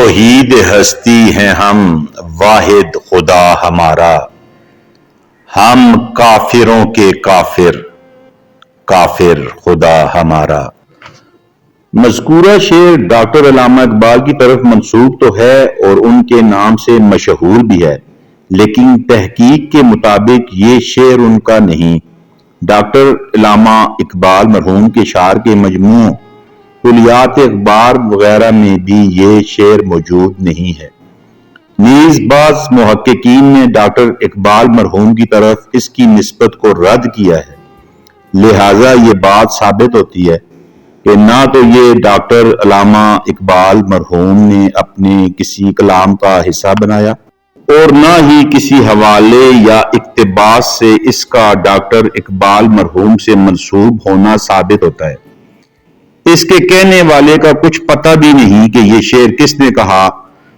توحید ہستی ہیں ہم، واحد خدا ہمارا، ہم کافروں کے کافر، کافر خدا ہمارا۔ مذکورہ شعر ڈاکٹر علامہ اقبال کی طرف منسوب تو ہے اور ان کے نام سے مشہور بھی ہے، لیکن تحقیق کے مطابق یہ شعر ان کا نہیں۔ ڈاکٹر علامہ اقبال مرحوم کے اشعار کے مجموع کلیات اخبار وغیرہ میں بھی یہ شعر موجود نہیں ہے۔ نیز بعض محققین نے ڈاکٹر اقبال مرحوم کی طرف اس کی نسبت کو رد کیا ہے، لہٰذا یہ بات ثابت ہوتی ہے کہ نہ تو یہ ڈاکٹر علامہ اقبال مرحوم نے اپنے کسی کلام کا حصہ بنایا اور نہ ہی کسی حوالے یا اقتباس سے اس کا ڈاکٹر اقبال مرحوم سے منسوب ہونا ثابت ہوتا ہے۔ اس کے کہنے والے کا کچھ پتہ بھی نہیں کہ یہ شعر کس نے کہا۔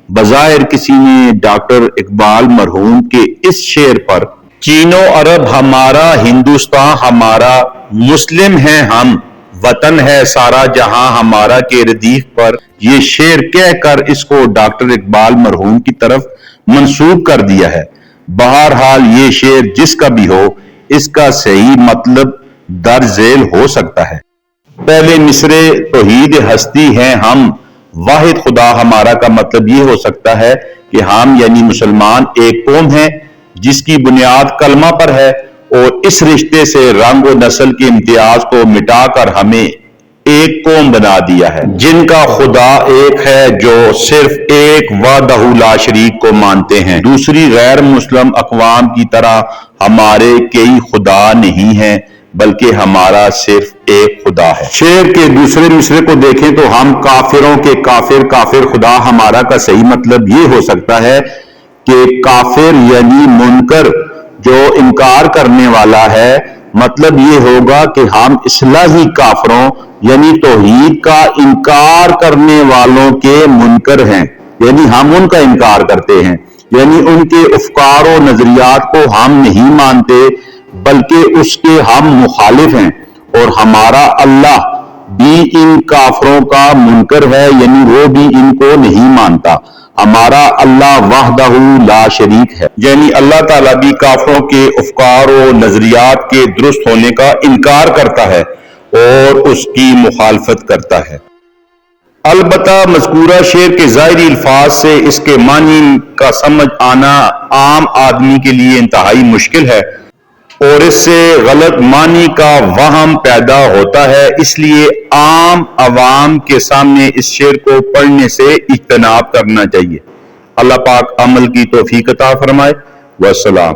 بظاہر کسی نے ڈاکٹر اقبال مرحوم کے اس شعر پر چین و عرب ہمارا، ہندوستان ہمارا، مسلم ہیں ہم، وطن ہے سارا جہاں ہمارا کے ردیف پر یہ شعر کہہ کر اس کو ڈاکٹر اقبال مرحوم کی طرف منسوب کر دیا ہے۔ بہرحال یہ شعر جس کا بھی ہو، اس کا صحیح مطلب در ذیل ہو سکتا ہے۔ پہلے مصرے توحید ہستی ہیں ہم، واحد خدا ہمارا کا مطلب یہ ہو سکتا ہے کہ ہم یعنی مسلمان ایک قوم ہیں جس کی بنیاد کلمہ پر ہے، اور اس رشتے سے رنگ و نسل کے امتیاز کو مٹا کر ہمیں ایک قوم بنا دیا ہے، جن کا خدا ایک ہے، جو صرف ایک وحدہ لا شریک کو مانتے ہیں۔ دوسری غیر مسلم اقوام کی طرح ہمارے کئی خدا نہیں ہیں، بلکہ ہمارا صرف ایک خدا ہے۔ شعر کے دوسرے مصرے کو دیکھیں تو ہم کافروں کے کافر، کافر خدا ہمارا کا صحیح مطلب یہ ہو سکتا ہے کہ کافر یعنی منکر، جو انکار کرنے والا ہے۔ مطلب یہ ہوگا کہ ہم اصلاحی کافروں یعنی توحید کا انکار کرنے والوں کے منکر ہیں، یعنی ہم ان کا انکار کرتے ہیں، یعنی ان کے افکار و نظریات کو ہم نہیں مانتے بلکہ اس کے ہم مخالف ہیں، اور ہمارا اللہ بھی ان کافروں کا منکر ہے، یعنی وہ بھی ان کو نہیں مانتا۔ ہمارا اللہ وحدہ لا شریک ہے، یعنی اللہ تعالیٰ بھی کافروں کے افکار و نظریات کے درست ہونے کا انکار کرتا ہے اور اس کی مخالفت کرتا ہے۔ البتہ مذکورہ شعر کے ظاہری الفاظ سے اس کے معنی کا سمجھ آنا عام آدمی کے لیے انتہائی مشکل ہے، اور اس سے غلط معنی کا وہم پیدا ہوتا ہے۔ اس لیے عام عوام کے سامنے اس شعر کو پڑھنے سے اجتناب کرنا چاہیے۔ اللہ پاک عمل کی توفیق عطا فرمائے۔ والسلام۔